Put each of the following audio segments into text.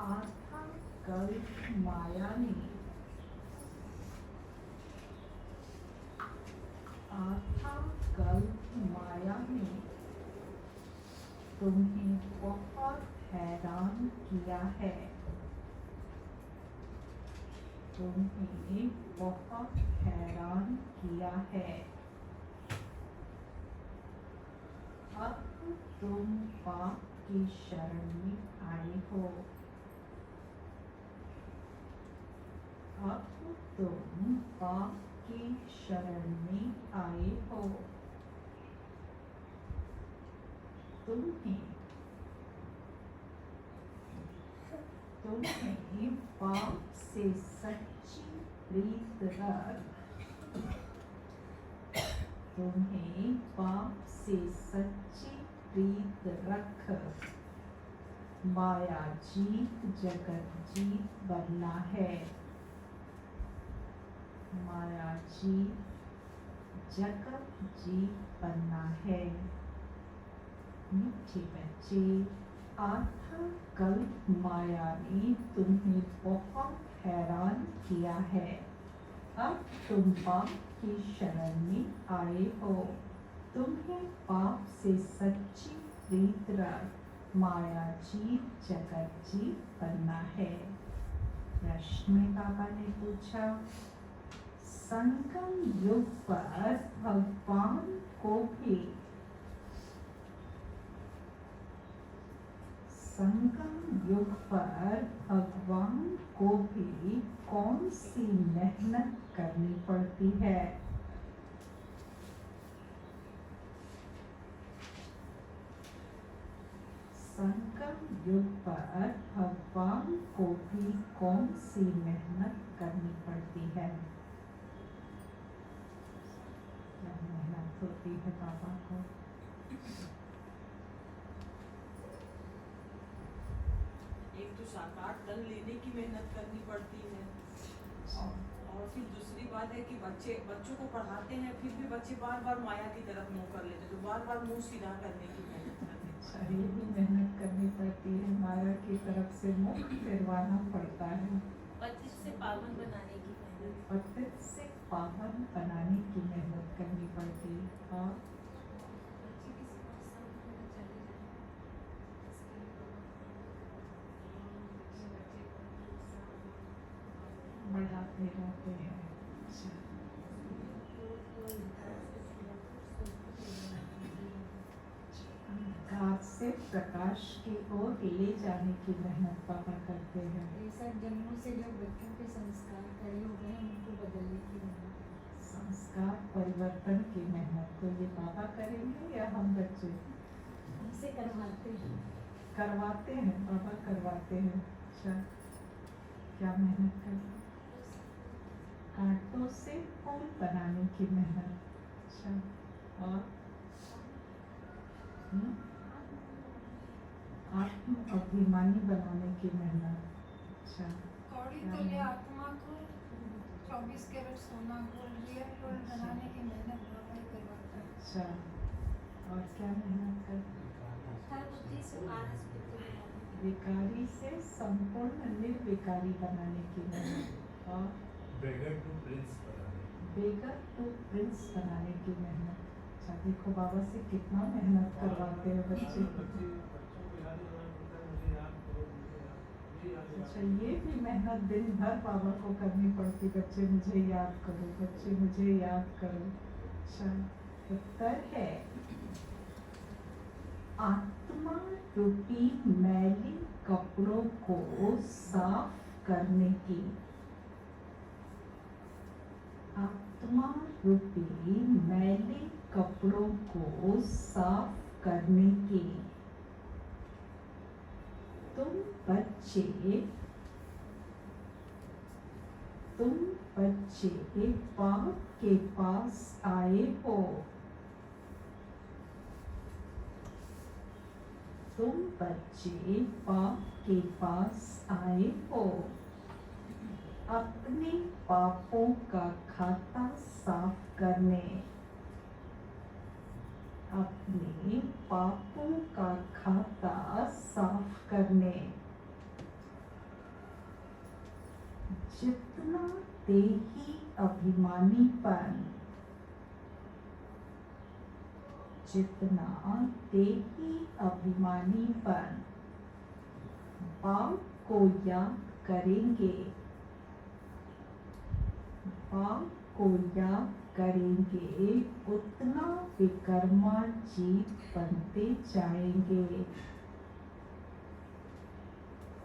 आथा कल्प माया ने, आथा कल्प माया ने तुम्हें बहुत हैरान किया है, तुम्हें बहुत हैरान किया है। अब तुम पाप की शरण में आए हो, अब तुम पाप की शरण में आए हो। तुम्हें पाप से सच्ची प्रीत रख, तुम्हें पाप से सच्ची प्रीत रख माया जीत जगत जीत बनना है, माया जीत जगत जीत बनना है। मीठे बच्चे, आथा कल्प माया ने तुम्हें बहुत हैरान किया है, अब तुम पाप की शरण में आए हो। तुम्हें पाप से सच्ची प्रीत रख माया जीत जगत जीत बनना है। प्रश्न में बाबा ने पूछा, संगम युग पर भगवान को भी, संगम युग पर भगवान को भी कौन सी मेहनत करनी पड़ती है? संगम युग पर भगवान को भी कौन सी मेहनत करनी पड़ती है? क्या मेहनत होती है बाबा को? एक तो साकार तन लेने की मेहनत करनी पड़ती है, और फिर दूसरी बात है कि बच्चों को पढ़ाते हैं, फिर भी बच्चे बार बार माया की तरफ मुंह कर लेते, तो बार बार मुंह सीधा करने की मेहनत करनी चाहिए, भी मेहनत करनी पड़ती है, माया की तरफ से मुख फिरवाना पड़ता है, पतित से पावन बनाने की मेहनत, पतित से पावन बनाने की मेहनत करनी पड़ती है। और बढ़ाते रहते हैं। अंधकार से प्रकाश की ओर ले जाने की मेहनत पापा करते हैं। ऐसा जन्मों से जो बच्चों के संस्कार खड़े हो गए हैं उनको बदलने की मेहनत, संस्कार परिवर्तन की मेहनत तो ये पापा करेंगे या हम बच्चे? हमसे करवाते हैं, करवाते हैं, पापा करवाते हैं। अच्छा, क्या मेहनत करते? कांटों से फूल बनाने की मेहनत। अच्छा, और आत्म अभिमानी बनाने की मेहनत। अच्छा, कौड़ी तो ले आत्मा को 24 कैरेट सोना को रियल गोल्ड बनाने की मेहनत बाबा ही करवाता है। अच्छा, और क्या मेहनत करते? बुद्धि से मानस बुद्धि बनाने, विकारी से संपूर्ण निर्विकारी बनाने की मेहनत। और बेगर टू प्रिंस बनाने, बेगर टू प्रिंस बनाने की मेहनत। अच्छा, देखो बाबा से कितना मेहनत करवाते हैं बच्चे। अच्छा, ये भी मेहनत दिन भर बाबा को करनी पड़ती, बच्चे मुझे याद करो, बच्चे मुझे याद करो। अच्छा, उत्तर है आत्मा रूपी मैली कपड़ों को साफ करने की, आत्मा रूपी मैले कपड़ों को साफ करने की। तुम बच्चे पाप के पास आए हो, तुम बच्चे पाप के पास आए हो। अपने पापों का खाता साफ करने, अपने पापों का खाता साफ करने। जितना देही अभिमानीपन, जितना देही अभिमानीपन बाप को याद करेंगे, बाप को याद करेंगे, उतना विकर्मा जीव बनते जाएंगे,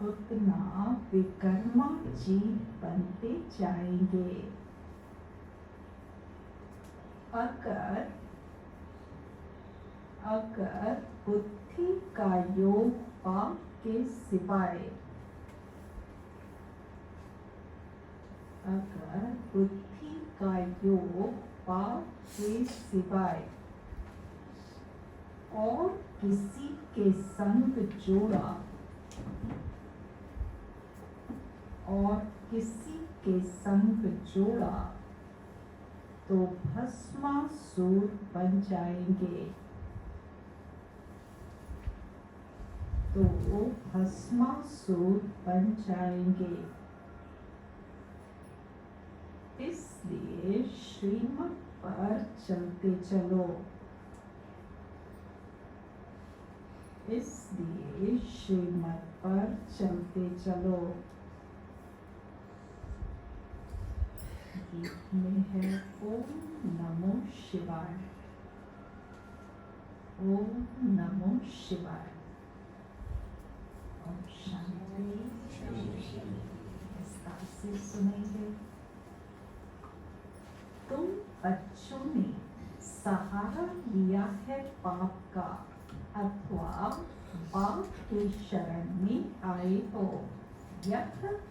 उतना विकर्मा जीव बनते जाएंगे। अगर बुद्धि का योग पाप के सिवाय, अगर बुद्धि का योग पाप के सिवाय और किसी के संग जोड़ा, और किसी के संग जोड़ा तो भस्मासुर बन जाएंगे, तो भस्मासुर बन जाएंगे। इसलिए श्रीमत पर चलते चलो, इसलिए श्रीमत पर चलते चलो। गीत में है ओम नमो शिवाय, ओम नमो शिवाय। ओम शांति। विस्तार से सुनेंगे। तुम बच्चों ने सहारा लिया है पाप का, अथवा बाप के शरण में आए हो। यह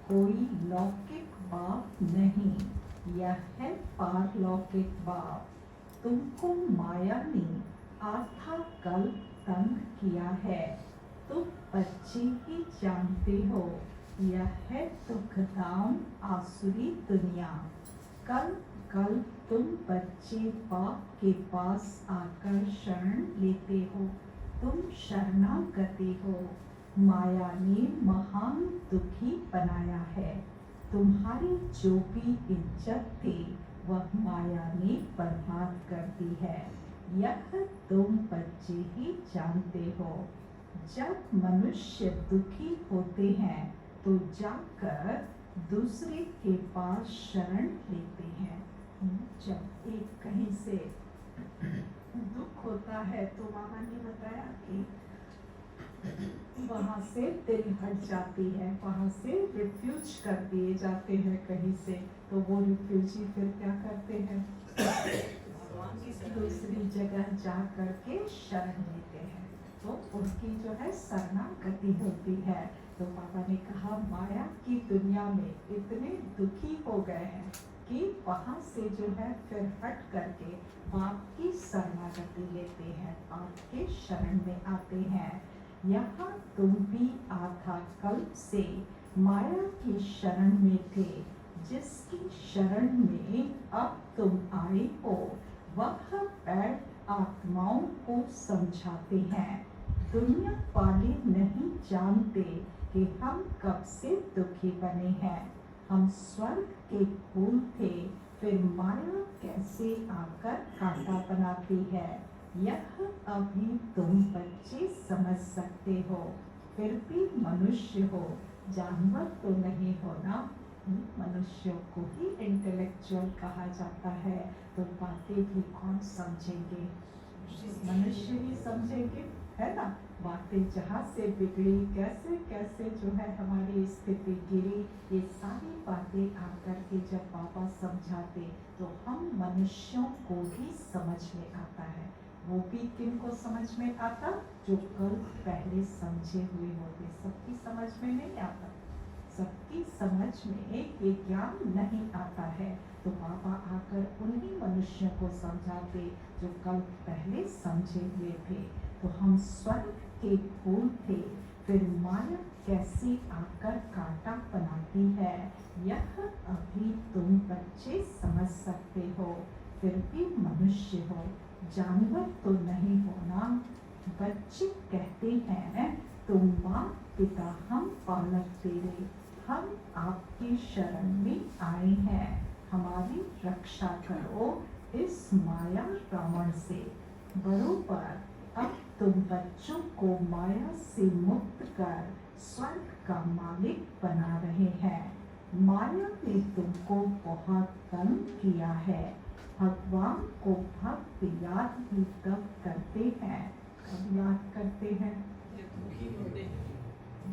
कोई लौकिक बाप नहीं, यह है पारलौकिक बाप। तुमको माया ने आधा कल्प तंग किया है, तुम बच्चे ही जानते हो। यह है दुखधाम आसुरी दुनिया। कल कल तुम बच्चे बाप के पास आकर शरण लेते हो, तुम शरणागते हो। माया ने महान दुखी बनाया है, तुम्हारी जो भी इज्जत थी वह माया ने बर्बाद कर दी है। यह तुम बच्चे ही जानते हो। जब मनुष्य दुखी होते हैं तो जाकर दूसरे के पास शरण लेते हैं। जब एक कहीं से दुख होता है तो मामा ने बताया कि वहाँ से दिल हट जाती है, वहाँ से रिफ्यूज कर दिए जाते हैं कहीं से, तो वो रिफ्यूजी फिर क्या करते हैं, दूसरी जगह जा करके शरण लेते हैं, तो उनकी जो है शरणागति होती है। तो पापा ने कहा माया की दुनिया में इतने दुखी हो गए हैं कि वहाँ से जो है फिर हट करके बाप की शरणागति लेते हैं, बाप के शरण में आते हैं। यहाँ तुम भी आधा कल्प से माया की शरण में थे, जिसकी शरण में अब तुम आए हो वह बैठ आत्माओं को समझाते हैं। दुनिया वाले नहीं जानते कि हम कब से दुखी बने हैं। हम स्वर्ग के फूल थे, फिर माया कैसे आकर कांटा बनाती है, यह अभी तुम बच्चे समझ सकते हो। फिर भी मनुष्य हो, जानवर तो नहीं हो ना। मनुष्यों को ही इंटेलेक्चुअल कहा जाता है, तो बातें भी कौन समझेंगे, मनुष्य ही समझेंगे, है ना। बातें जहाँ से बिगड़ी, कैसे कैसे जो है हमारी स्थिति गिरी, ये सारी बातें आकर के जब बाबा समझाते तो हम मनुष्यों को भी समझ में आता है। वो भी किनको समझ में आता, जो कल पहले समझे हुए होते। सबकी समझ में नहीं आता, सबकी समझ में ये ज्ञान नहीं आता है, तो बाबा आकर उन्हीं मनुष्यों को समझाते जो कल पहले समझे हुए थे। तो हम स्वर्ग के फूल थे, फिर माया कैसे आकर कांटा बनाती है, यह अभी तुम बच्चे समझ सकते हो। फिर भी मनुष्य हो, जानवर तो नहीं होना। बच्चे कहते हैं तुम माँ पिता हम पालक तेरे, हम आपकी शरण में आए हैं, हमारी रक्षा करो इस माया रावण से। बरोबर अब तुम बच्चों को माया से मुक्त कर स्वर्ग का मालिक बना रहे हैं। माया ने तुमको बहुत तंग किया है। भगवान को भक्त याद भी तब करते हैं, कब याद करते हैं?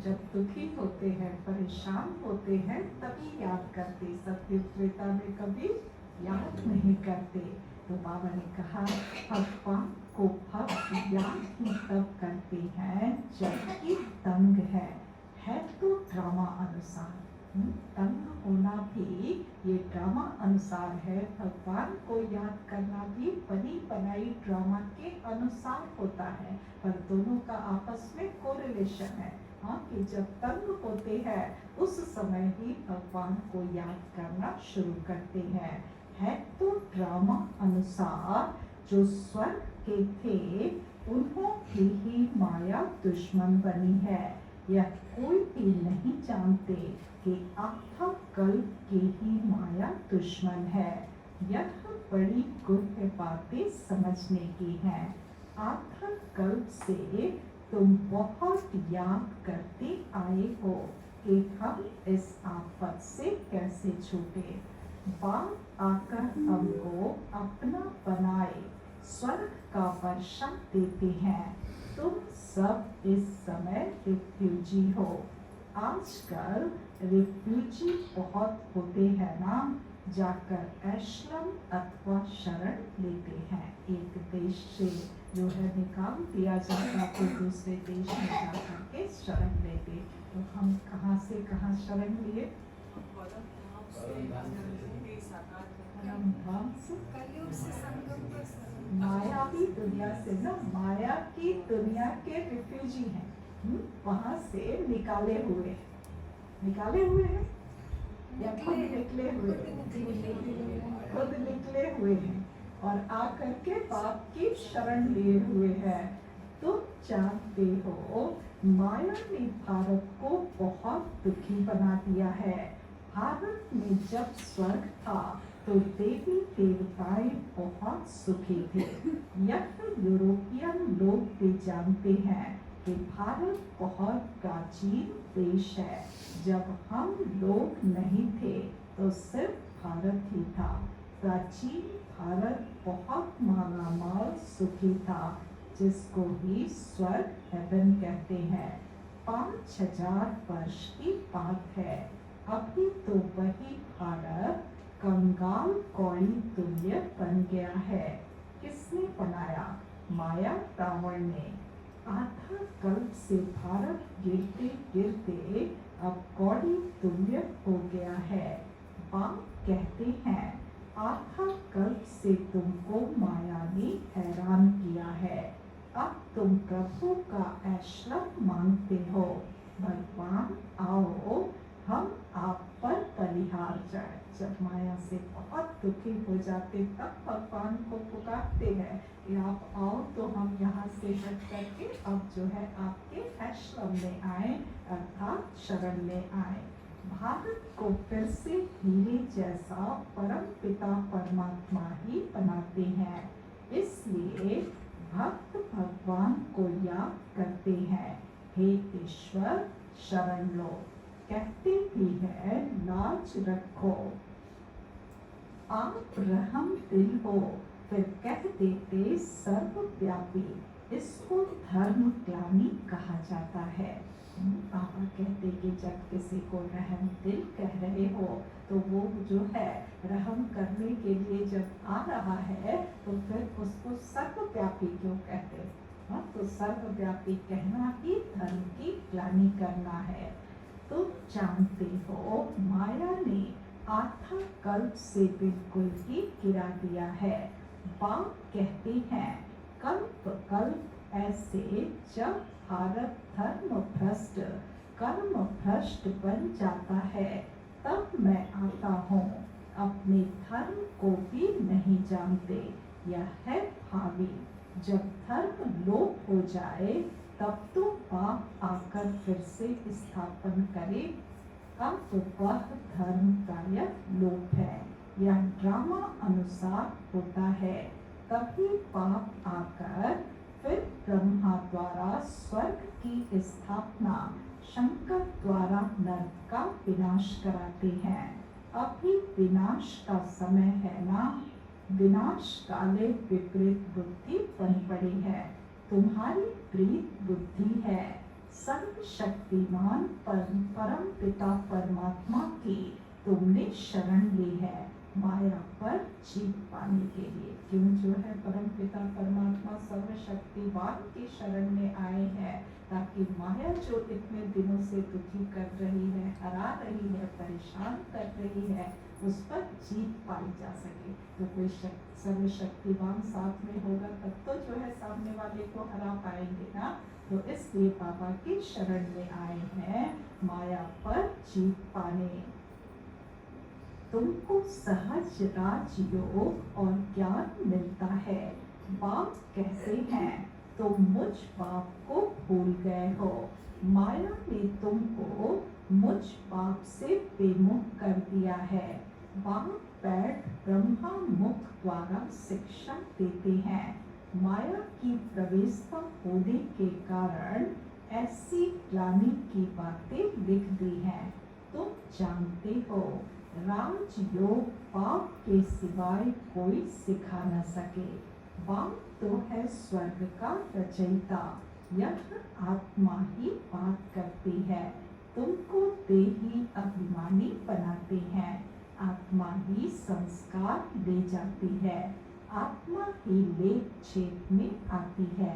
जब दुखी होते हैं, परेशान होते हैं, तभी याद करते। सत्य त्रेता में कभी याद नहीं करते। तो बाबा ने कहा भगवान को भक्त याद ही तब करते हैं जबकि तंग है तो ड्रामा अनुसार। तंग होना भी ये ड्रामा अनुसार है। भगवान को याद करना भी बनी बनाई ड्रामा के अनुसार होता है, पर दोनों का आपस में कोरिलेशन है। हाँ, कि जब तंग होते हैं उस समय ही भगवान को याद करना शुरू करते हैं। है तो ड्रामा अनुसार जो स्वर्ग के थे उन्हों की ही माया दुश्मन बनी है। यह कोई भी नहीं जानते कि आत्मा कल्प की ही माया दुश्मन है। यह बड़ी गुप्त बातें समझने की हैं। आत्मा कल्प से तुम बहुत याद करते आए हो कि हम इस आफत से कैसे छूटे। बाप आकर हमको अपना बनाए स्वर्ग का वर्षा देते हैं। तुम सब इस समय रिफ्यूजी हो। आजकल रिफ्यूजी बहुत होते हैं ना, जाकर आश्रम अथवा शरण लेते हैं। एक देश से जो है निकाल दिया जाता तो दूसरे देश में जाकर के शरण लेते। तो हम कहाँ से कहाँ शरण लिए? परमधाम से, कलयुग से संगम पर शरण। मायावी दुनिया से ना, माया की दुनिया के रिफ्यूजी हैं। वहाँ से निकाले हुए हैं या खुद निकले हुए हैं? खुद निकले हुए हैं और आकर के बाप की शरण लिए हुए हैं। तुम जानते हो माया ने भारत को बहुत दुखी बना दिया है। भारत में जब स्वर्ग था तो देवी देवताएं बहुत सुखी थे। यह यूरोपियन लोग भी जानते हैं कि भारत बहुत प्राचीन देश है। जब हम लोग नहीं थे तो सिर्फ भारत ही था। प्राचीन भारत बहुत मालामाल सुखी था, जिसको ही स्वर्ग हेवन कहते हैं। 5000 वर्ष की बात है। अभी तो वही भारत कंगाल कौड़ी तुल्य बन गया है। किसने बनाया? माया रावण ने। आधा कल्प से भारत गिरते गिरते अब कौड़ी तुल्य हो गया है। बाप कहते हैं आधा कल्प से तुमको माया ने हैरान किया है। अब तुम प्रभु का आश्रम मांगते हो। भगवान आओ, हम आप पर बलिहार जाए। जब माया से बहुत दुखी हो जाते तब भगवान को पुकारते हैं कि आप आओ तो हम यहाँ से हट करके अब जो है आपके आश्रम में आए, अर्थात शरण में आए। भारत को फिर से हीरे जैसा परम पिता परमात्मा ही बनाते हैं। इसलिए भक्त भगवान को याद करते हैं, हे ईश्वर शरण लो। कहते भी है लाज रखो। आप रहम दिल हो, फिर कह देते सर्वव्यापी। इसको धर्म ग्लानि कहा जाता है। बाबा कहते कि जब किसी को रहम दिल कह रहे हो तो वो जो है रहम करने के लिए जब आ रहा है तो फिर उसको सर्वव्यापी क्यों कहते? हाँ, तो सर्वव्यापी कहना ही धर्म की ग्लानि करना है। तुम जानते हो माया ने आधा कल्प से बिल्कुल ही गिरा दिया है। बाप कहते हैं कल्प कल्प ऐसे जब भारत धर्म भ्रष्ट कर्म भ्रष्ट बन जाता है तब मैं आता हूँ। अपने धर्म को भी नहीं जानते। यह है भावी। जब धर्म लोप हो जाए तब तो बाप आकर फिर से स्थापन करे। अब वह धर्म का लोप है। यह ड्रामा अनुसार होता है। तभी पाप आकर फिर ब्रह्मा द्वारा स्वर्ग की स्थापना, शंकर द्वारा नर्क का विनाश कराते हैं। अभी विनाश का समय है ना। विनाश काले विपरीत बुद्धि बन पड़ी है। तुम्हारी प्रीत बुद्धि है। सर्वशक्तिमान परम पिता परमात्मा की तुमने शरण ली है माया पर जीत पाने के लिए। क्यों जो है परम पिता परमात्मा सर्वशक्तिवान की शरण में आए हैं, ताकि माया जो इतने दिनों से दुखी कर रही है, हरा रही है, परेशान कर रही है, उस पर जीत पाई जा सके। तो कोई सर्वशक्तिवान साथ में होगा तब तो जो है सामने वाले को हरा पाएंगे ना। तो इसलिए बाबा की शरण में आए हैं माया पर जीत पाने। तुमको सहज राजयोग और ज्ञान मिलता है। बाप कहते हैं तुम मुझ बाप को भूल गए हो। माया ने तुमको मुझ बाप से बेमुख कर दिया है। बाप बैठ ब्रह्मा मुख द्वारा शिक्षा देते हैं। माया की प्रवेशता होने के कारण ऐसी ग्लानि की बातें लिख दी हैं। तुम जानते हो राजयोग बाप के सिवाय कोई सिखा न सके। बाप तो है स्वर्ग का रचयिता। यह आत्मा ही बात करती है। तुमको देही अभिमानी बनाते हैं। आत्मा ही संस्कार ले जाती है। आत्मा ही लेप छेद में आती है।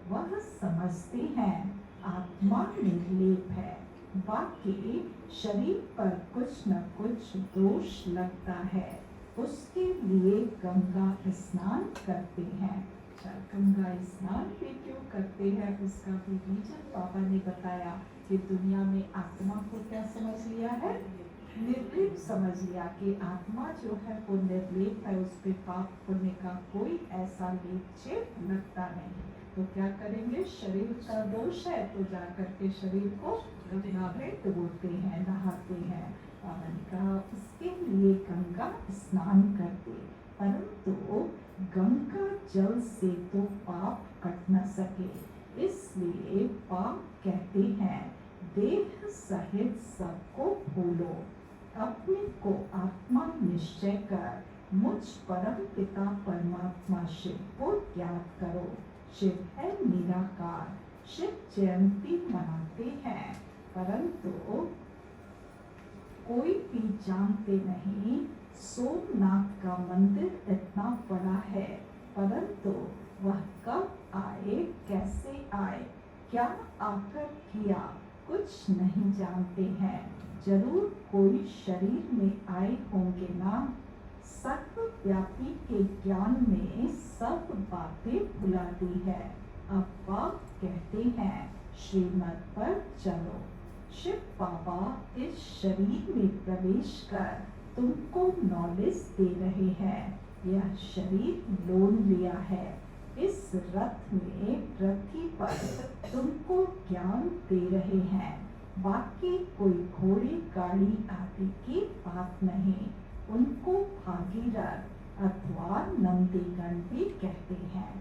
वह समझते हैं आत्मा निर्लेप है। बाकी शरीर पर कुछ न कुछ दोष लगता है, उसके लिए गंगा स्नान करते हैं। गंगा स्नान भी क्यों करते हैं, उसका भी रीजन बाबा ने बताया कि दुनिया में आत्मा को क्या समझ लिया है, निर्लेप समझ लिया कि आत्मा जो है वो निर्लेप है, उस पे पाप पुण्य का कोई ऐसा लेप छेद लगता नहीं। तो क्या करेंगे, शरीर का दोष है तो जाकर के शरीर को गंगा में डुबोते हैं, नहाते हैं। बाबा ने कहा उसके लिए गंगा स्नान करते, परंतु गंगा जल से तो पाप कट न सके, इसलिए पाप कहते हैं देह सहित सबको भूलो, अपने को आत्मा निश्चय कर मुझ परम पिता परमात्मा शिव को याद करो। शिव है निराकार। शिव जयंती मनाते हैं, परंतु कोई भी जानते नहीं सोमनाथ का मंदिर इतना बड़ा है, परंतु वह कब आए, कैसे आए, क्या आकर किया, कुछ नहीं जानते हैं। जरूर कोई शरीर में आए होंगे ना। सर्वव्यापी के ज्ञान में सब बातें भुला दी है। अब बाप कहते हैं श्रीमत पर चलो। शिव बाबा इस शरीर में प्रवेश कर तुमको नॉलेज दे रहे हैं। यह शरीर लोन लिया है। इस रथ में रथी पर तुमको ज्ञान दे रहे हैं। बाकी कोई घोड़ी गाड़ी आदि की बात नहीं। उनको भागीरथ अथवा नंदीगण भी कहते हैं।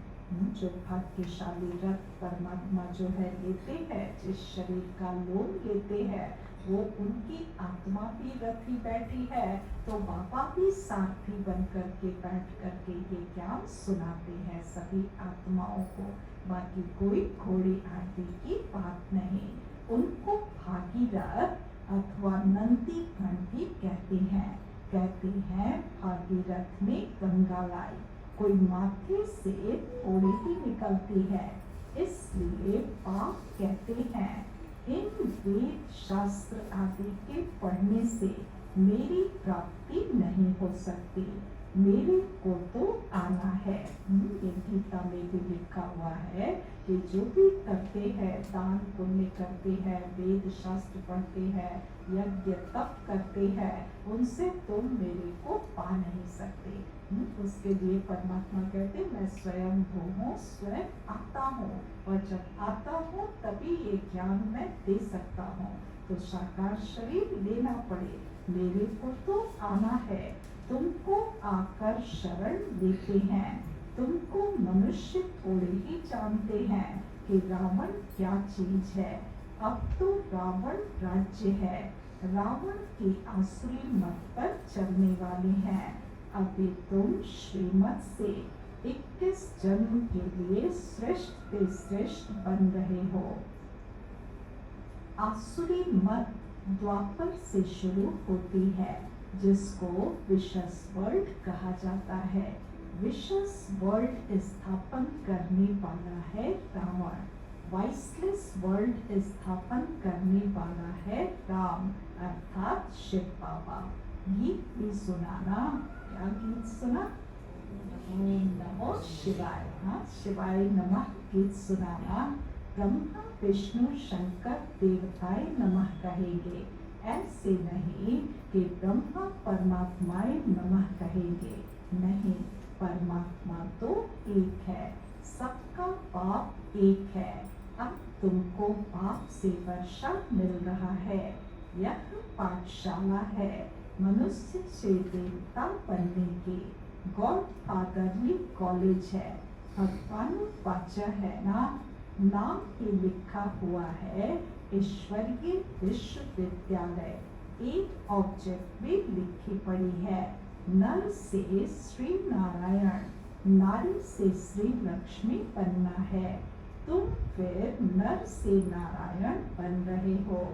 जो भाग्यशाली रथ परमात्मा जो है लेते हैं, जिस शरीर का लोन लेते हैं, वो उनकी आत्मा भी रथी बैठी है, तो बाबा भी सारथी बन करके बैठ करके ये ज्ञान सुनाते हैं सभी आत्माओं को। बाकी कोई घोड़े आदि की बात नहीं। उनको भागीरथ अथवा नंदीगण भी कहते हैं। कहते हैं भागीरथ में गंगा लाई, कोई माथे से घोड़े ही निकलती है, इसलिए पाप कहते हैं इन वेद शास्त्र आदि के पढ़ने से मेरी प्राप्ति नहीं हो सकती, मेरे को तो आना है। ये गीता में भी लिखा हुआ है कि जो भी करते हैं, दान पुण्य करते हैं, वेद शास्त्र पढ़ते हैं, यज्ञ तप करते हैं, उनसे तुम मेरे को पा नहीं सकते। उसके लिए परमात्मा कहते मैं स्वयं हूँ, स्वयं आता हूँ, और जब आता हूँ तभी ये ज्ञान मैं दे सकता हूँ। तो साकार शरीर लेना पड़े, मेरे को तो आना है, तुमको आकर शरण लेते हैं। तुमको मनुष्य थोड़े ही जानते हैं कि रावण क्या चीज है। अब तो रावण राज्य है, रावण की आसुरी मत पर चलने वाले हैं। अभी तुम श्रीमत से 21 जन्म के लिए श्रेष्ठ से श्रेष्ठ बन रहे हो। आसुरी मत द्वापर से शुरू होती है, जिसको विशस वर्ल्ड कहा जाता है। विशस वर्ल्ड स्थापन करने वाला है रावण, वाइसलेस वर्ल्ड स्थापन करने वाला है राम अर्थात शिव बाबा। गीत भी सुनाना, क्या गीत सुना? ओम नमो शिवाय। हाँ, शिवाय नमः गीत सुनाना। ब्रह्मा विष्णु शंकर देवताए नमः कहेंगे, ऐसे नहीं कि ब्रह्मा परमात्माए नमः कहेंगे। नहीं, परमात्मा तो एक है, सबका बाप एक है। अब तुमको बाप से वर्षा मिल रहा है। यह पाठशाला है मनुष्य से देवता बनने की। गॉड फादरली कॉलेज है, भगवान वाचा है ना, नाम ही लिखा हुआ है ईश्वरीय विश्वविद्यालय। एक ऑब्जेक्ट भी लिखी पड़ी है, नर से श्री नारायण, नारी से श्री लक्ष्मी बनना है। तुम फिर नर से नारायण बन रहे हो।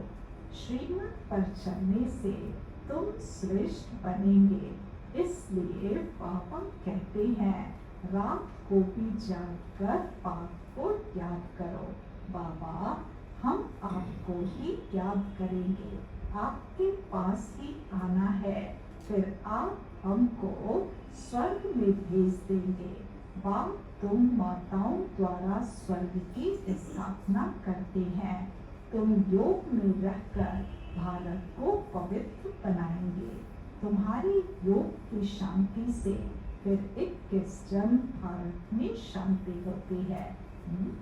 श्रीमत पर चलने से तुम श्रेष्ठ बनेंगे। इसलिए पापा कहते हैं रात को भी जागकर पाप को याद करो। बाबा, हम आपको ही याद करेंगे, आपके पास ही आना है, फिर आप हमको स्वर्ग में भेज देंगे। बाप तुम माताओं द्वारा स्वर्ग की स्थापना करते हैं। तुम योग में रहकर भारत को पवित्र बनाएंगे। तुम्हारी योग की शांति से फिर 21 जन्म भारत में शांति होती है।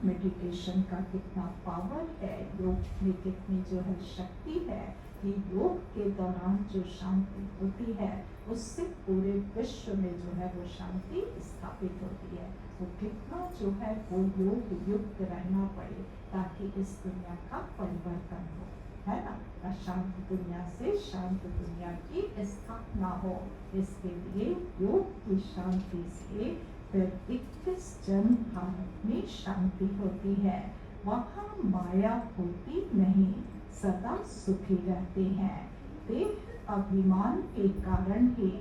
मेडिटेशन का कितना पावर है, योग में कितनी जो है शक्ति है कि योग के दौरान जो शांति होती है उससे पूरे विश्व में जो है वो शांति स्थापित होती है। तो कितना जो है वो योग युक्त रहना पड़े ताकि इस दुनिया का परिवर्तन हो, है ना। अशांत दुनिया से शांत दुनिया की स्थापना हो, इसके लिए योग की शांति से फिर 21 जन्म भारत में शांति होती है। वहाँ माया होती नहीं, सदा सुखी रहते हैं। देह अभिमान के कारण ही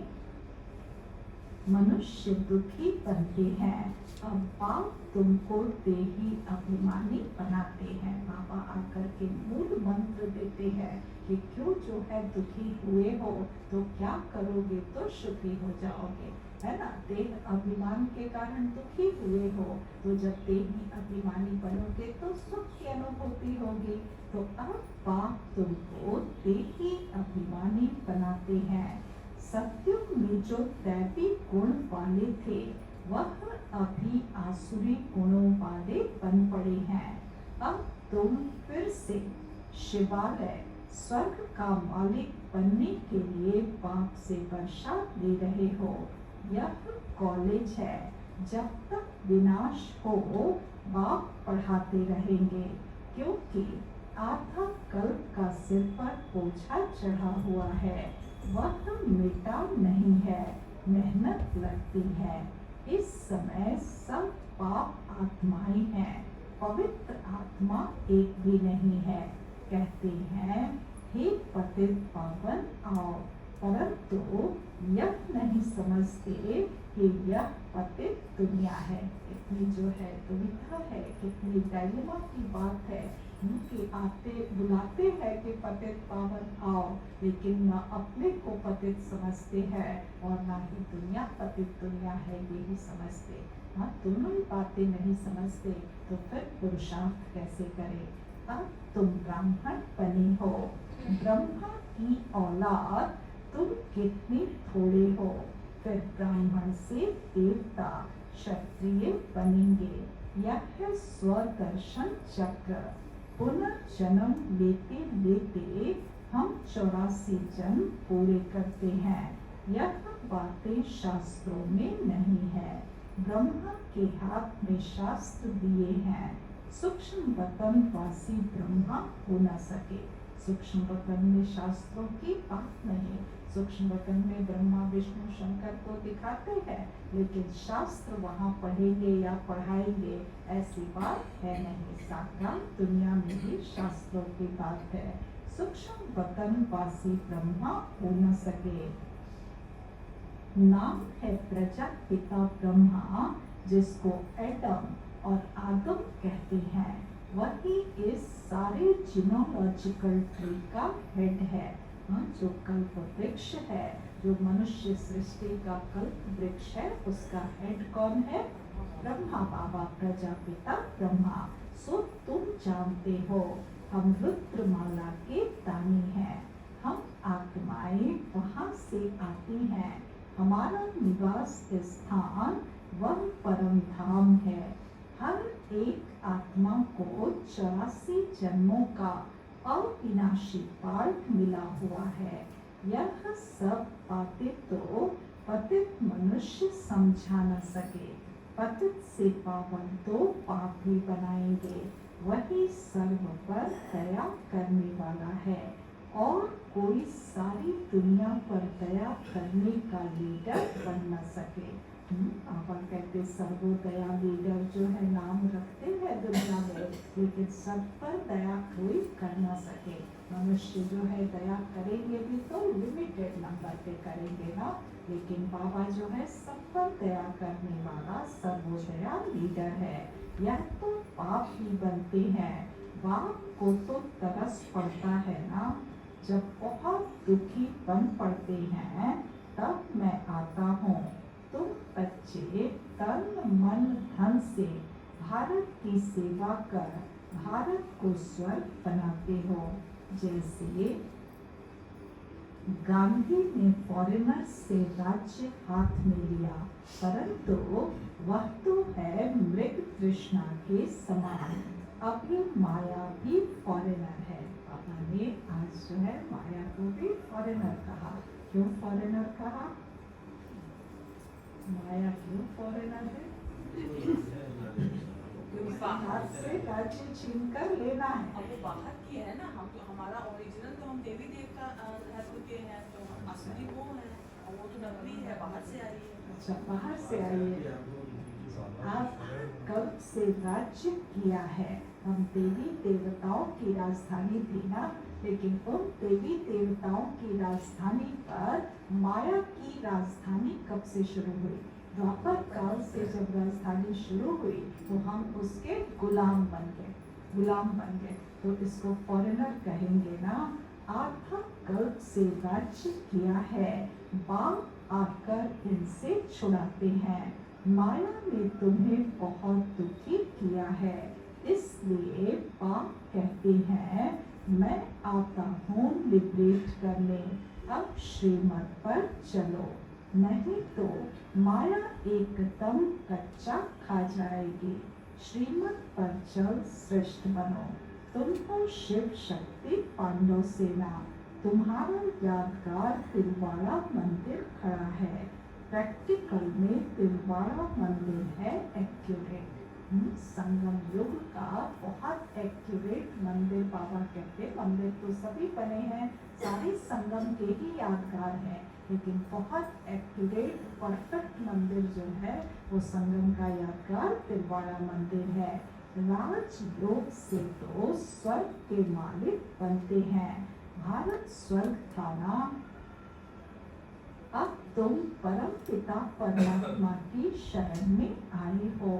मनुष्य दुखी बनते हैं। अब बाप तुमको देही अभिमानी बनाते हैं। बाबा आकर के मूल मंत्र देते हैं कि क्यों जो है दुखी हुए हो, तो क्या करोगे तो सुखी हो जाओगे, है ना। देह अभिमान के कारण दुखी हुए हो, तो जब देही अभिमानी बनोगे तो सुख की अनुभूति होगी। तो अब बाप तुमको देही अभिमानी बनाते हैं। सत्युग में जो दैवी गुण वाले थे वह अभी आसुरी गुणों वाले बन पड़े हैं। अब तुम फिर से शिवालय स्वर्ग का मालिक बनने के लिए बाप से वर्षा ले रहे हो। यह कॉलेज है, जब तक विनाश हो बाप पढ़ाते रहेंगे, क्योंकि आधा कल्प का सिर पर बोझा चढ़ा हुआ है, वह मिटा नहीं है, मेहनत लगती है। इस समय सब पाप आत्माएं हैं, पवित्र आत्मा एक भी नहीं है। कहते हैं हे पतित पावन आओ, परंतु यह नहीं समझते कि यह पतित दुनिया है। कितनी जो है दुविधा है, कितनी डायलेमा की बात है कि आते बुलाते हैं कि पतित पावन आओ, लेकिन न अपने को पतित समझते हैं और न ही दुनिया पतित दुनिया है ये ही समझते। हाँ, दोनों ही बातें नहीं समझते तो फिर पुरुषार्थ कैसे करें। अब तुम ब्राह्मण बने हो, ब्रह्मा की औलाद तुम कितने थोड़े हो, फिर ब्राह्मण से देवता क्षत्रिय बनेंगे। यह है स्वदर्शन चक्र। पुनर्जन्म लेते लेते हम 84 जन्म पूरे करते हैं। यह बातें शास्त्रों में नहीं है। ब्रह्मा के हाथ में शास्त्र दिए हैं। सूक्ष्म वतन वासी ब्रह्मा हो न सके। सूक्ष्म वतन में शास्त्रों की बात नहीं। सूक्ष्म वतन में ब्रह्मा विष्णु शंकर को दिखाते हैं, लेकिन शास्त्र वहाँ पढ़ेंगे या पढ़ाएंगे ऐसी बात है नहीं। साकार दुनिया में भी शास्त्रों की बात है। सूक्ष्म वतन वासी ब्रह्मा हो न सके। नाम है प्रजापिता ब्रह्मा, जिसको एडम और आदम कहते हैं। वही इस सारे जीनोलॉजिकल ट्री का हेड है। जो कल्प वृक्ष है, जो मनुष्य सृष्टि का कल्प वृक्ष है, उसका हेड कौन है? ब्रह्मा बाबा, प्रजापिता ब्रह्मा। सो तुम जानते हो हम रुद्रमाला के दानी हैं। हम आत्माएं वहाँ से आती हैं। हमारा निवास स्थान वह परम धाम है। हर एक आत्मा को 84 जन्मों का अविनाशी पाठ मिला हुआ है। यह सब बातें तो पतित मनुष्य समझा न सके। पतित से पावन तो पाप भी बनाएंगे। वही सर्व पर दया करने वाला है, और कोई सारी दुनिया पर दया करने का लीडर बन न सके। पापा कहते सर्वोदया लीडर जो है नाम रखते हैं दुनिया में, लेकिन सब पर दया कोई कर न सके। मनुष्य जो है दया करेंगे भी तो लिमिटेड नंबर पे करेंगे ना, लेकिन बाबा जो है सब पर दया करने वाला सर्वोदया लीडर है। यह तो पाप ही बनते हैं। बाप को तो तरस पड़ता है ना। जब बहुत दुखी बन पड़ते हैं तब मैं आता हूँ। तुम बच्चे तन मन धन से भारत की सेवा कर भारत को स्वर्ग बनाते हो। जैसे गांधी ने फॉरेनर से राज्य हाथ में लिया, परंतु वह तो है मृग तृष्णा के समान। अब ये माया भी फॉरेनर है। पापा ने आज जो है माया को भी फॉरेनर कहा। क्यों फॉरेनर कहा? माया क्यों फॉरेनर है? बाहर से राज्य छीन कर लेना है। अब वो बाहर की है ना, हम तो हमारा ओरिजिनल तो हम देवी देवता धर्म के हैं, तो हम असली वो है, और वो तो नकली है, बाहर से आई है। अच्छा, बाहर से आई है। आप कब से राज्य किया है? हम देवी देवताओं की राजधानी थी ना, लेकिन उन देवी देवताओं की राजधानी पर माया की राजधानी कब से शुरू हुई? द्वापर काल से जब राजधानी शुरू हुई तो हम उसके गुलाम बन गए। तो इसको फॉरेनर कहेंगे ना। आधा कल्प से राज्य किया है, बाप आकर इनसे छुड़ाते हैं। माया ने तुम्हें बहुत दुखी किया है, इसलिए बाप कहते हैं मैं आता हूँ लिबरेट करने। अब श्रीमत पर चलो, नहीं तो माया एकदम कच्चा खा जाएगी। श्रीमत पर चल श्रेष्ठ बनो। तुम हो शिव शक्ति पांडव सेना। तुम्हारा यादगार तिलवाड़ा मंदिर खड़ा है। प्रैक्टिकल में तिलवाड़ा मंदिर है एक्यूरेट। संगम युग का बहुत एक्यूरेट मंदिर बाबा कहते। मंदिर तो सभी बने हैं, सारे संगम के ही यादगार हैं, लेकिन बहुत एक्यूरेट परफेक्ट मंदिर जो है वो संगम का यादगार तिलवाड़ा मंदिर है। राजयोग से तो स्वर्ग के मालिक बनते हैं। भारत स्वर्ग था ना। अब तुम परम पिता परमात्मा की शरण में आए हो,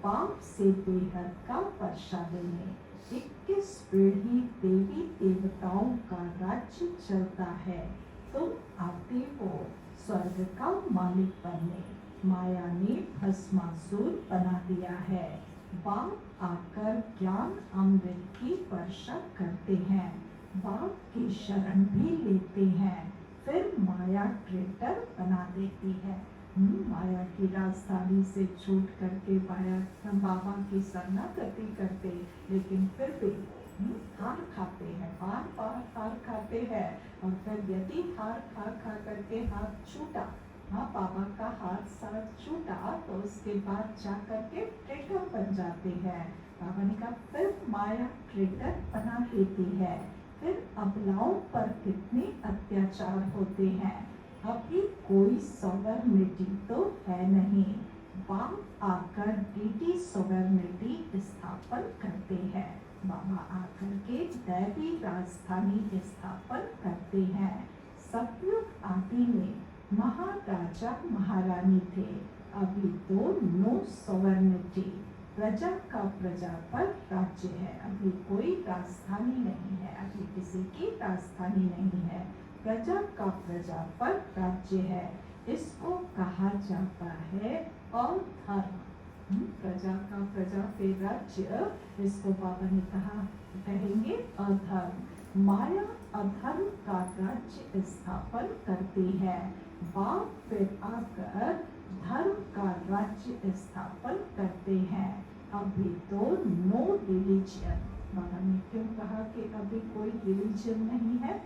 बाप से बेहद का वर्षा देने। 21 पीढ़ी देवी देवताओं का राज्य चलता है। तुम आते हो स्वर्ग का मालिक बनने। माया ने भस्मासुर बना दिया है। बाप आकर ज्ञान अमृत की वर्षा करते हैं। बाप की शरण भी लेते हैं, फिर माया ट्रेटर बना देती है। माया की राजधानी से छूट करके माया बाबा की शरणागति करते, लेकिन फिर भी हार खाते हैं, बार बार हार खाते हैं। और फिर यदि हार खा खा करके हाथ छूटा, बाबा का हाथ साथ छूटा, तो उसके बाद जा करके ट्रेटर बन जाते हैं। बाबा ने कहा फिर माया ट्रेटर बना देती है। फिर अबलाओं पर कितने अत्याचार होते हैं। अभी कोई सॉवरेनिटी तो है नहीं। बाप आकर डीडी सॉवरेनिटी स्थापन करते हैं। बाबा आकर के दैवी राजधानी स्थापन करते हैं। सतयुग आदि में महाराजा महारानी थे। अभी तो नो सॉवरेनिटी, प्रजा का प्रजा पर राज्य है। अभी कोई राजधानी नहीं है, अभी किसी की राजधानी नहीं है। प्रजा का प्रजा पर राज्य है। इसको कहा जाता है अधर्म। प्रजा का प्रजा पे राज्य, इसको बाबा ने कहा कहेंगे अधर्म। माया अधर्म का राज्य स्थापन करती है। बाप फिर आकर धर्म का राज्य स्थापन करते हैं। अभी तो नो रिलीजन। बाबा ने क्यों कहा कि अभी कोई रिलीजन नहीं है?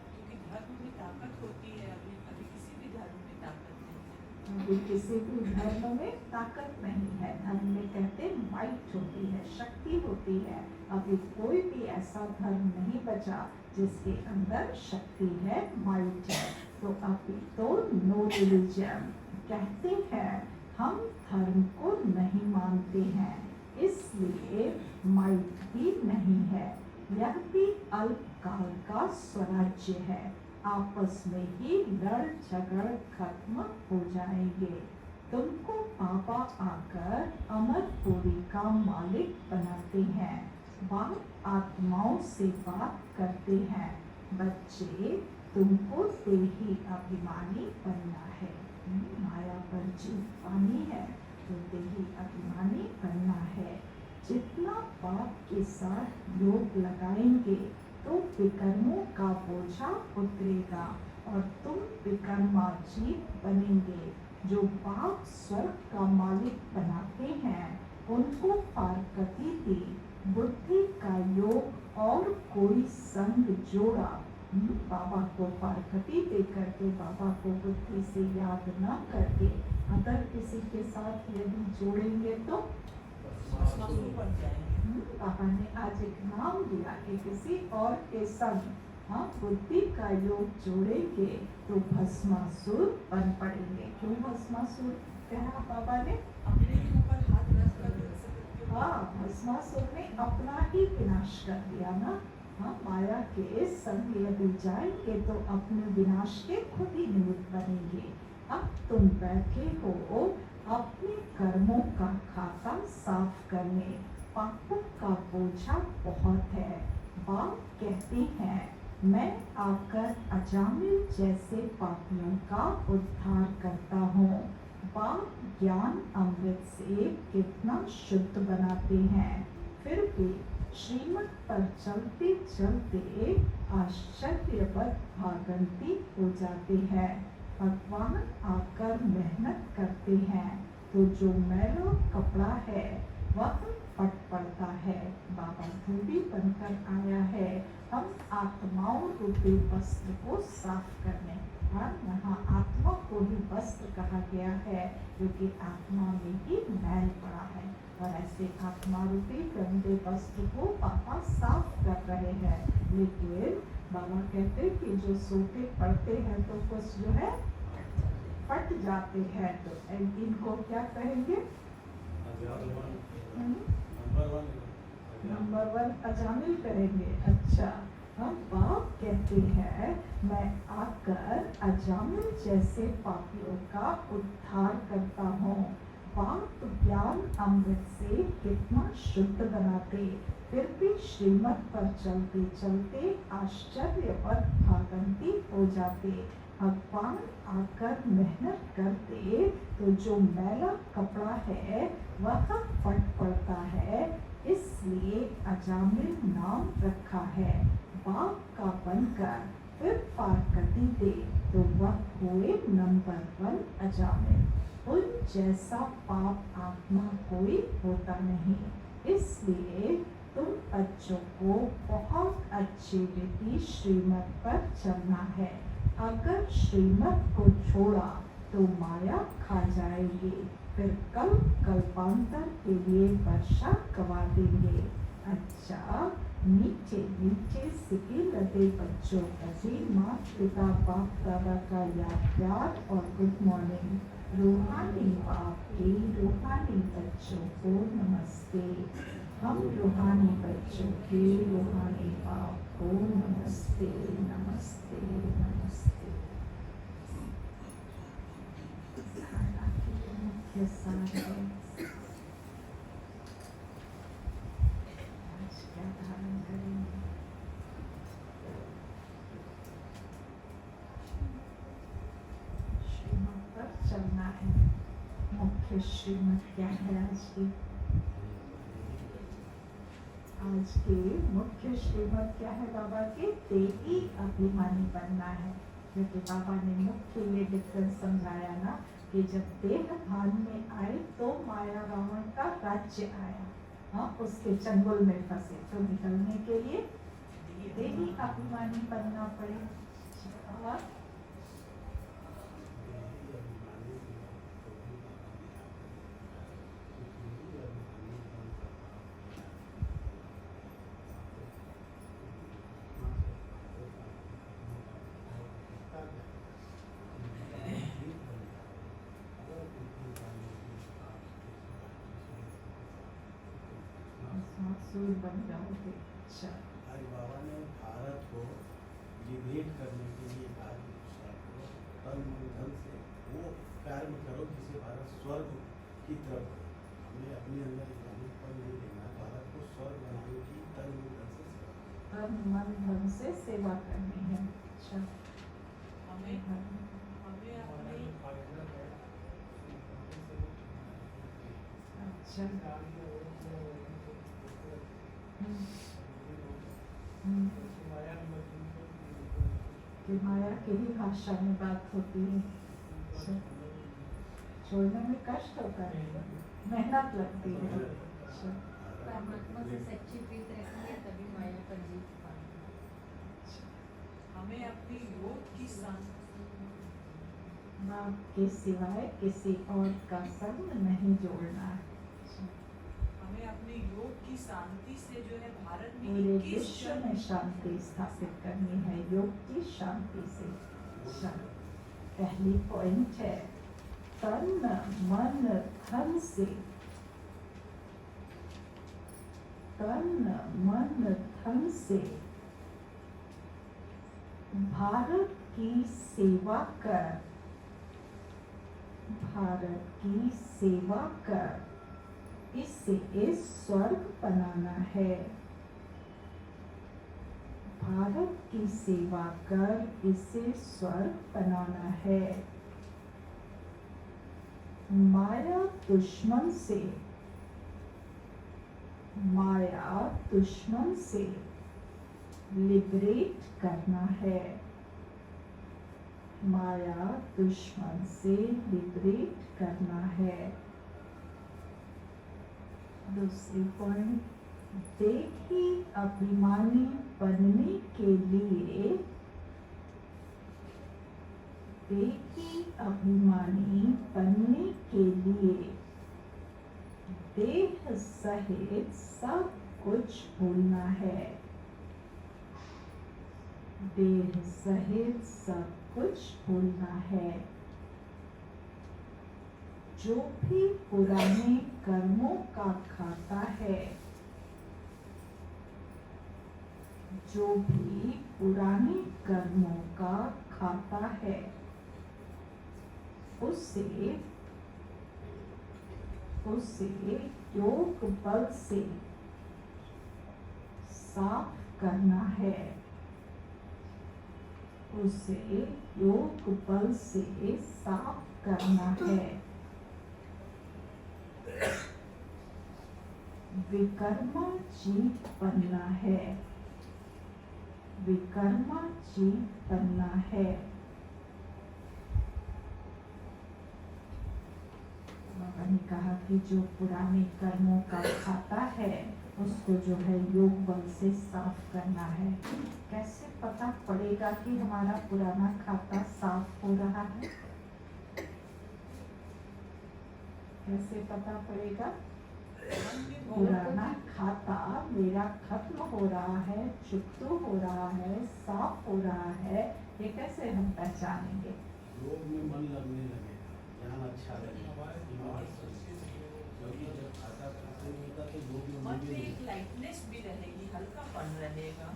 क्योंकि धर्म में ताकत होती है, अभी किसी भी धर्म में ताकत नहीं है। अभी किसी भी धर्म में ताकत नहीं है। धर्म में कहते माइट होती है, शक्ति होती है। अभी कोई भी ऐसा धर्म नहीं बचा जिसके अंदर शक्ति है, माइट है। तो अभी तो नो रिलीजन। कहते हैं हम धर्म को नहीं मानते हैं, इसलिए माइट भी नहीं है। यह भी अल्पकाल का स्वराज्य है। आपस में ही लड़ झगड़ खत्म हो जाएंगे। तुमको बाबा आकर अमरपुरी का मालिक बनाते हैं। बाप आत्माओं से बात करते हैं। बच्चे तुमको देही अभिमानी बनना है। माया पर जीत पानी है तो देही अभिमानी बनना है। जितना बाप के साथ योग लगाएंगे तो विकर्मों का बोझा उतरेगा और तुम विकर्माजीत बनेंगे। जो बाप स्वर्ग का मालिक बनाते हैं उनको फारकती दी, बुद्धि का योग और कोई संग जोड़ा। बाबा को फारकती दे करके, बाबा को बुद्धि से याद न करके अगर किसी के साथ यदि जोड़ेंगे तो भस्मासुर बन जाएंगे। बाबा ने आज एक नाम दिया कि किसी और के संग बुद्धि का योग जोड़ेंगे तो भस्मासुर बन पड़ेंगे। क्यों भस्मासुर कहा बाबा ने? अपने ही ऊपर हाथ रख कर भस्मासुर ने अपना ही विनाश कर दिया ना। माया के संग यदि जाएंगे तो अपने विनाश के खुद ही निमित्त बनेंगे। अब तुम बैठे हो अपने कर्मों का खाता साफ करने। पापों का बोझा बहुत है। बाप कहते हैं मैं आकर अजामिल जैसे पापियों का उद्धार करता हूँ। बाप ज्ञान अमृत से कितना शुद्ध बनाते हैं। फिर भी श्रीमत पर चलते चलते आश्चर्यवत भागंती हो जाते हैं। भगवान आकर मेहनत करते हैं तो जो मैला कपड़ा है वह फट पड़ता है। बाबा धोबी बनकर आया है हम आत्माओं रूपी वस्त्र को साफ करने। यहाँ आत्मा को ही वस्त्र कहा गया है क्योंकि आत्मा में ही मैल पड़ा है। और ऐसे आत्मा रूपी गंदे वस्त्र को बाबा साफ कर रहे हैं। लेकिन बाबा कहते कि जो सोते पड़ते हैं तो कुछ जो है फट जाते हैं। तो इनको क्या कहेंगे? नंबर 1 अजामिल करेंगे। अच्छा, हम बाप कहते हैं मैं आकर अजामिल जैसे पापियों का उद्धार करता हूँ। बाप ज्ञान अमृत से कितना शुद्ध बनाते, फिर भी श्रीमत पर चलते चलते आश्चर्यवत भागंती हो जाते। भगवान आकर मेहनत करते तो जो मैला कपड़ा है वह फट पड़ता है, इसलिए अजामिल नाम रखा है। बाप का बनकर फिर फारकती दे तो वह हुए नंबर 1 अजामिल। उन जैसा पाप आत्मा कोई होता नहीं, इसलिए तुम बच्चों को बहुत अच्छी रीति श्रीमत पर चलना है। अगर श्रीमत को छोड़ा तो माया खा जाएगी, फिर कल कल्पांतर के लिए वर्षा गवा देंगे। अच्छा, मीठे मीठे सिके लगे बच्चों प्रति माँ पिता बाप दादा का याद प्यार और गुड मॉर्निंग। रूहानी बाप के रूहानी बच्चों को नमस्ते। हम रूहानी बच्चों के रूहानी बाप को नमस्ते नमस्ते नमस्ते। धारणा के मुख्य सार है। आज क्या धारण करेंगे? श्रीमत पर चलना है। मुख्य श्रीमत क्या है आज की? आज के मुख्य श्रीमत क्या है बाबा के? देही अभिमानी बनना है। क्योंकि बाबा ने मुख्य ये डिफरेंस समझाया ना कि जब देह भान में आए तो माया रावण का राज्य आया। हाँ, उसके चंगुल में फंसे तो निकलने के लिए देही अभिमानी बनना पड़े। और सूर बन जाओगे। अच्छा, आज बाबा ने भारत को लिबरेट करने के लिए कार्य तन मन धन से वो कार्य करो जिसे भारत स्वर्ग की तरफ बढ़े। हमें अपने अंदर पर नहीं देना, भारत को स्वर्ग बनाने की तन मन धन से सेवा करनी है। अच्छा, हमें हमें अपनी अच्छा, कि माया की ही भाषा में बात होती है। अच्छा, छोड़ने में कष्ट होता है, मेहनत लगती है। अच्छा, परमात्मा से सच्ची प्रीत रखेंगे तभी माया पर जीत पाएंगे। हमें अपनी योग की बाप के सिवाय किसी और का संग नहीं जोड़ना है। हमें अपने योग की शांति से जो है भारत में पूरे 21 विश्व में शांति स्थापित करनी है योग की शांति से। पहली पॉइंट है तन मन धन से, तन मन धन से भारत की सेवा कर, भारत की सेवा कर, इसे स्वर्ग बनाना है। भारत की सेवा कर, इसे स्वर्ग बनाना है। माया दुश्मन से, माया दुश्मन से लिबरेट करना है। माया दुश्मन से लिबरेट करना है। दूसरी पॉइंट, देही अभिमानी बनने के लिए, देही अभिमानी बनने के लिए देह सहित सब कुछ भूलना है। देह सहित सब कुछ भूलना है। जो भी पुराने कर्मों का खाता है, जो भी पुराने कर्मों का खाता है, उसे योग बल से साफ करना है। उसे योग बल से साफ करना है। विकर्मा जीत बनना है। विकर्मा जीत बनना है। बाबा ने कहा कि जो पुराने कर्मों का खाता है उसको जो है योग बल से साफ करना है। कैसे पता पड़ेगा कि हमारा पुराना खाता साफ हो रहा है? कैसे पता पड़ेगा? पुराना खाता मेरा खत्म हो रहा है, चुकतू हो रहा है, साफ हो रहा है, ये कैसे हम पहचानेंगे? योग में मन लगने लगेगा, ज्ञान अच्छा लगेगा, दिमाग क्योंकि जब खाता खत्म नहीं होता तो योग में मन मन में भी एक लाइटनेस भी रहेगी, हल्कापन रहेगा।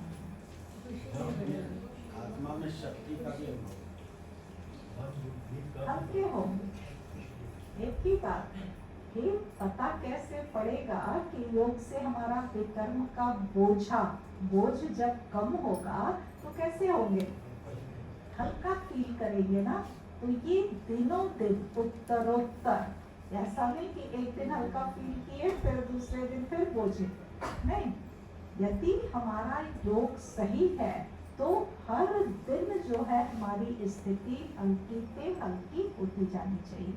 नहीं। आत्मा में शक्ति का भी अनुभव हल्के होंगे। एक ही बात है कि पता कैसे पड़ेगा कि योग से हमारा विकर्म का बोझ जब कम होगा तो कैसे होंगे? हल्का फील करेंगे ना। तो ये दिनों दिन उत्तरोत्तर, ऐसा नहीं कि एक दिन हल्का फील किए फिर दूसरे दिन फिर बोझे, नहीं। यदि हमारा योग सही है तो हर दिन जो है हमारी स्थिति हल्की पे हल्की होती जानी चाहिए,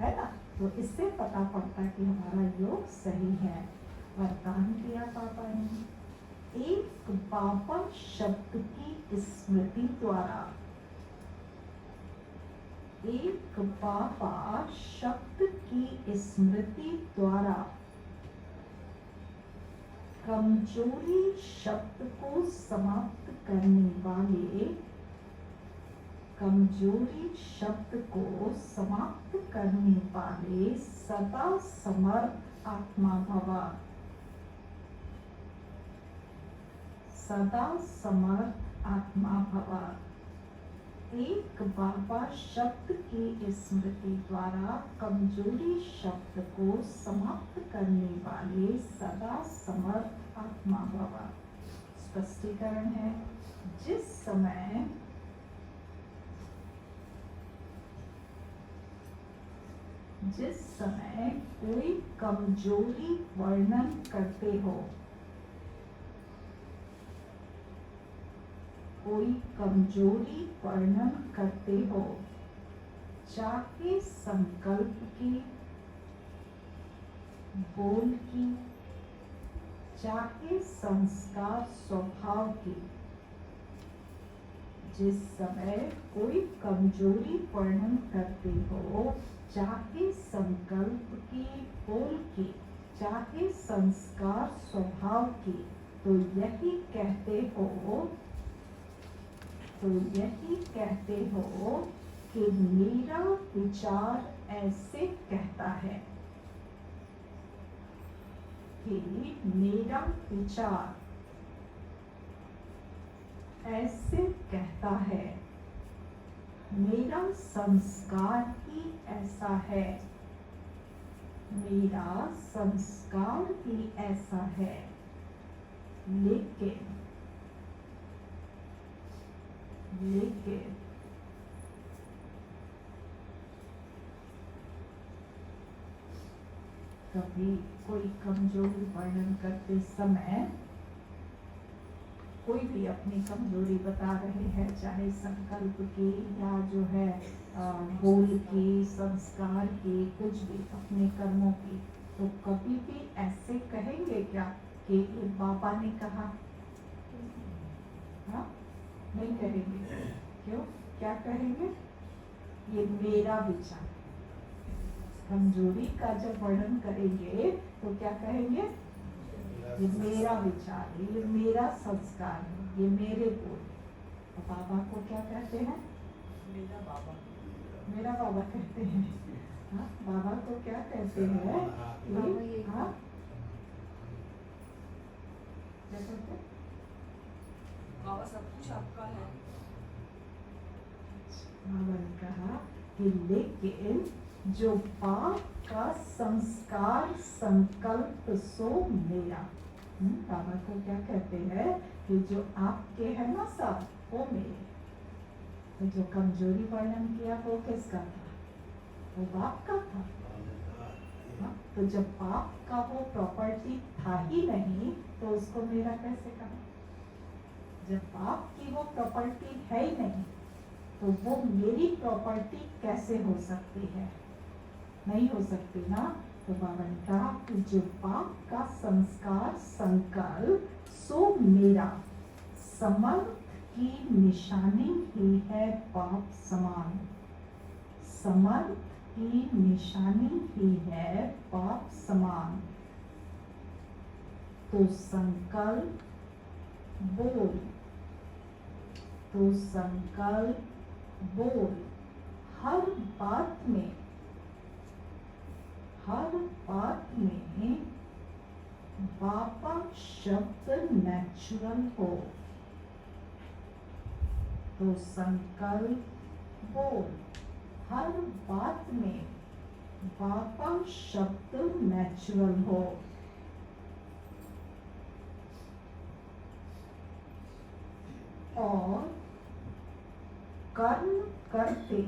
है ना। तो इससे पता पड़ता कि हमारा योग सही है। वरदान दिया बाबा ने, एक बाबा शब्द की स्मृति द्वारा, एक बाबा शब्द की स्मृति द्वारा कमजोरी शब्द को समाप्त करने वाले, कमजोरी शब्द को समाप्त करने वाले सदा समर्थ आत्मा भवा, सदा समर्थ आत्मा भवा। एक बाबा शब्द की स्मृति द्वारा कमजोरी शब्द को समाप्त करने वाले सदा समर्थ आत्मा भवा। स्पष्टीकरण है, जिस समय कोई कमजोरी वर्णन करते हो, कोई कमजोरी वर्णन करते हो, चाहे संकल्प की, बोल की, चाहे संस्कार स्वभाव की, जिस समय कोई कमजोरी वर्णन करते हो, चाहे संकल्प की, बोल की, चाहे संस्कार स्वभाव की, तो यही कहते हो कि मेरा विचार ऐसे कहता है, कि मेरा विचार ऐसे कहता है, मेरा संस्कार ही ऐसा है, मेरा संस्कार ही ऐसा है। लेकिन कभी कोई कमजोरी वर्णन करते समय कोई भी अपनी कमजोरी बता रहे हैं, चाहे संकल्प की या जो है बोल की, संस्कार की, कुछ भी अपने कर्मों की, तो कभी भी ऐसे कहेंगे क्या कि ये बाबा ने कहा? हाँ, नहीं कहेंगे। क्यों? क्या कहेंगे? ये मेरा विचार। कमजोरी का जब वर्णन करेंगे तो क्या कहेंगे? ये मेरा विचार है, ये मेरा संस्कार है, ये मेरे बोल। तो बाबा को क्या कहते हैं? मेरा बाबा, मेरा बाबा कहते हैं। हाँ, बाबा को क्या कहते हैं? हाँ, क्या कहते हैं? बाबा सब कुछ आपका है। बाबा ने कहा कि लेकिन जो बाप का संस्कार संकल्प सो मेरा। बाबा को क्या कहते हैं कि जो आपके है ना सब, वो मेरे। तो जो कमजोरी वर्णन किया वो किसका था? वो बाप का था। हाँ, तो जब बाप का वो प्रॉपर्टी था ही नहीं तो उसको मेरा कैसे कहा? जब बाप की वो प्रॉपर्टी है ही नहीं तो वो मेरी प्रॉपर्टी कैसे हो सकती है? नहीं हो सकती ना। तो बाबा ने कहा कि जो बाप का संस्कार संकल्प सो मेरा समर्थ की निशानी ही है बाप समान। समर्थ की निशानी ही है बाप समान। तो संकल्प बोल, तो संकल्प बोल, हर बात में, हर बात में बाबा शब्द नेचुरल हो। तो संकल्प बोल, हर बात में बाबा शब्द नेचुरल हो। और कर्म करते,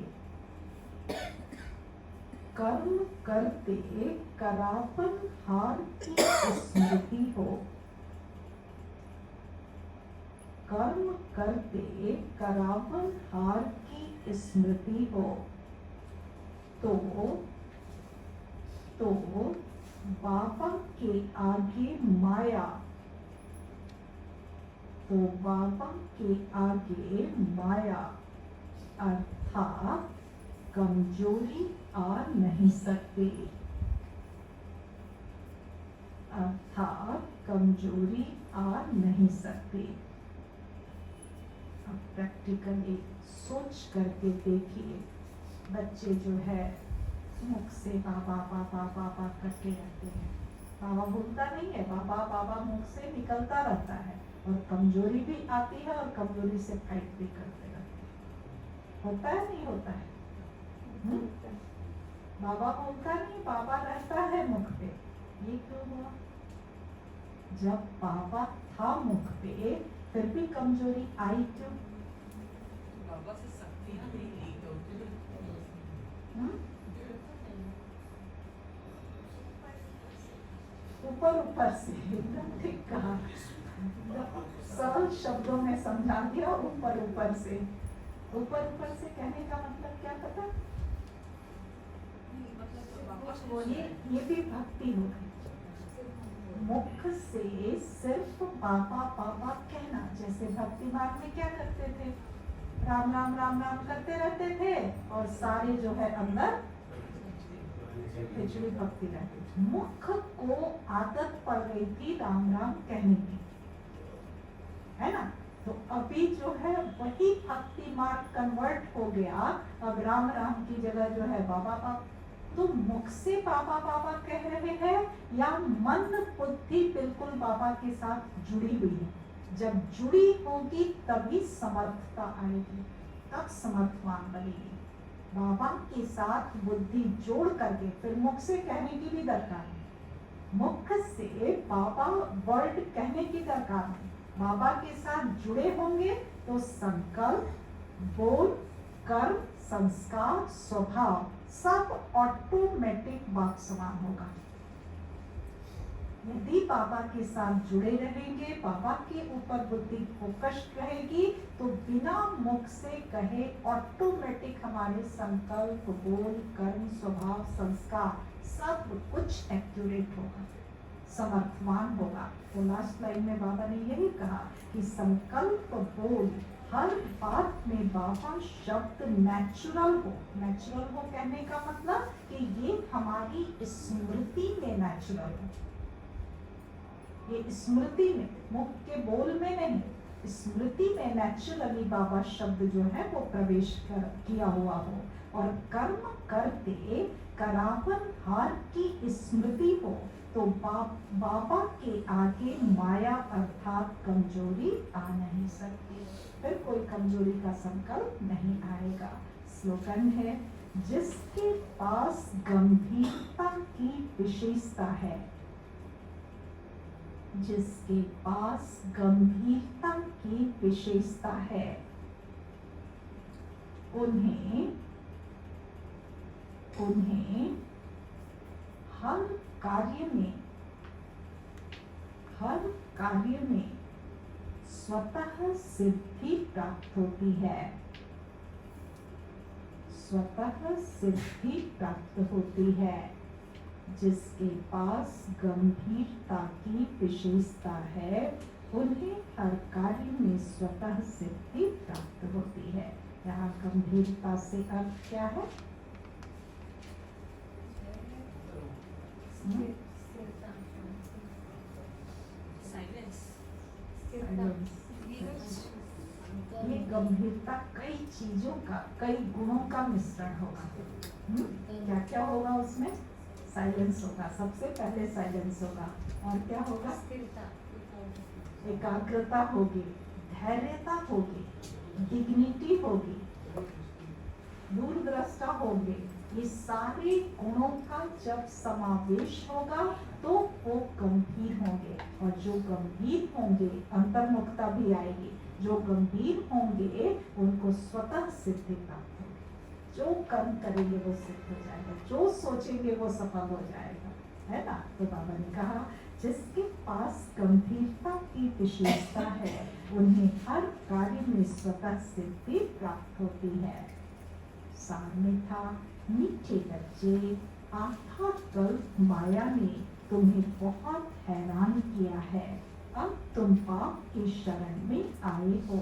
कर्म करते करापन हार की स्मृति हो। कर्म करते करापन हार की स्मृति हो। तो बाबा के आगे माया, तो बाबा के आगे माया अर्थात कमजोरी आ नहीं सकती, अर्थात कमजोरी आ नहीं सकती। अब प्रैक्टिकली सोच करके देखिए, बच्चे जो है मुख से बाबा बाबा बाबा करते रहते हैं, बाबा बोलता नहीं है, बाबा बाबा मुख से निकलता रहता है और कमजोरी भी आती है और कमजोरी से फाइट भी करते रहते हैं। होता है नहीं होता है? बाबा बोलता नहीं, बाबा रहता है मुख पे। ये क्यों हुआ? जब बाबा था मुख पे फिर भी कमजोरी आई क्यों? बाबा से शक्तियाँ नहीं ली तो ऊपर ऊपर से, एकदम ठीक कहा, सरल शब्दों में समझा दिया। ऊपर ऊपर से, ऊपर ऊपर से कहने का मतलब क्या पता? ये भी भक्ति हो गई। मुख से सिर्फ बाबा बाबा कहना, जैसे भक्ति मार्ग में क्या करते थे? राम राम राम राम करते रहते थे और सारे जो है अंदर खिचड़ी भक्ति रहती थी। मुख को आदत पड़ गई थी राम राम कहने की, है ना? तो अभी जो है वही भक्ति मार्ग कन्वर्ट हो गया। अब राम राम की जगह जो है बाबा बाबा। तो मुख से बाबा बाबा कह रहे हैं या मन बुद्धि बिल्कुल बाबा के साथ जुड़ी हुई है? जब जुड़ी होगी तभी समर्थता आएगी, तब समर्थवान बनेगी। बाबा के साथ बुद्धि जोड़ करके, फिर मुख से कहने की भी दरकार है, मुख से बाबा वर्ड कहने की दरकार है। बाबा के साथ जुड़े होंगे तो संकल्प, बोल, कर्म, संस्कार, स्वभाव सब ऑटोमेटिक बाप समान होगा। यदि बाबा के साथ जुड़े रहेंगे, बाबा के ऊपर बुद्धि फोकस्ड रहेगी, तो बिना मुख से कहे ऑटोमेटिक हमारे संकल्प, बोल, कर्म, स्वभाव, संस्कार सब कुछ एक्यूरेट होगा, समर्थवान होगा। तो लास्ट लाइन में बाबा ने यही कहा कि संकल्प, बोल, हर बात में बाबा शब्द नेचुरल हो। नेचुरल हो कहने का मतलब कि ये हमारी स्मृति में नेचुरल हो, ये स्मृति में, मुख के बोल में नहीं, स्मृति में नेचुरली बाबा शब्द जो है वो प्रवेश किया हुआ हो। और कर्म करते करावन हार की स्मृति हो, तो बाबा के आगे माया अर्थात कमजोरी आ नहीं सकती, फिर कोई कमजोरी का संकल्प नहीं आएगा। स्लोगन है, जिसके पास गंभीरता की विशेषता है, जिसके पास गंभीरता की विशेषता है, उन्हें हर कार्य में स्वतः सिद्धि प्राप्त होती है, स्वतः सिद्धि प्राप्त होती है। जिसके पास गंभीरता की विशेषता है उन्हें हर कार्य में स्वतः सिद्धि प्राप्त होती है। यहाँ गंभीरता से अर्थ क्या है? साइलेंस। ये गंभीरता कई चीजों का, कई गुणों का मिश्रण होगा। क्या क्या होगा उसमें? साइलेंस होगा, सबसे पहले साइलेंस होगा, और क्या होगा? स्थिरता, एकाग्रता होगी, धैर्यता होगी, डिग्निटी होगी, दूरदृष्टा होंगे। ये सारे गुणों का जब समावेश होगा तो वो गंभीर होंगे, और जो गंभीर होंगे अंतर्मुखता भी आएगी। जो गंभीर होंगे उनको स्वतः सिद्धि प्राप्त होगी। जो कर्म करेंगे वो सिद्ध हो जाएगा, जो सोचेंगे वो सफल हो जाएगा, है ना। तो बाबा ने कहा जिसके पास गंभीरता की विशेषता है उन्हें हर कार्य में स्वतः सिद्धि प्राप्त होती है। सार में था, मीठे बच्चे, आथा कल्प माया ने तुम्हें बहुत हैरान किया है। अब तुम पाप की शरण में आए हो।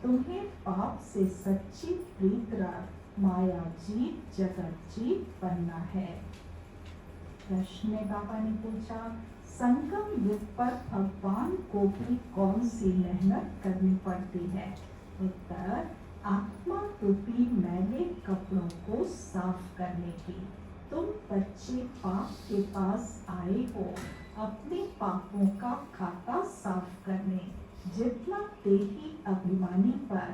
तुम्हें पाप से सच्ची प्रीत रख माया जीत जगत जीत बनना है। प्रश्न में बाबा ने पूछा, संगम युग पर भगवान को भी कौन सी मेहनत करनी पड़ती है? उत्तर, आत्मा रूपी मैले कपड़ों को साफ करने की। तुम बच्चे पाप के पास आए हो अपने पापों का खाता साफ करने। जितना देही अभिमानी पर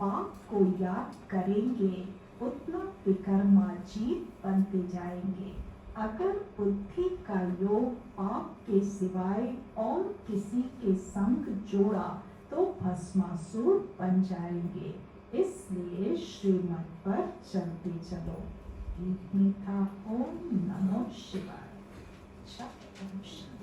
बाप को याद करेंगे उतना विकर्माजीत बनते जाएंगे। अगर बुद्धि का योग पाप के सिवाय और किसी के संग जोड़ा तो भस्मासुर बन जाएंगे। इसलिए श्रीमत पर चलते चलो। गीत में था ओम नमो शिवाय। अच्छा, ओम शांति।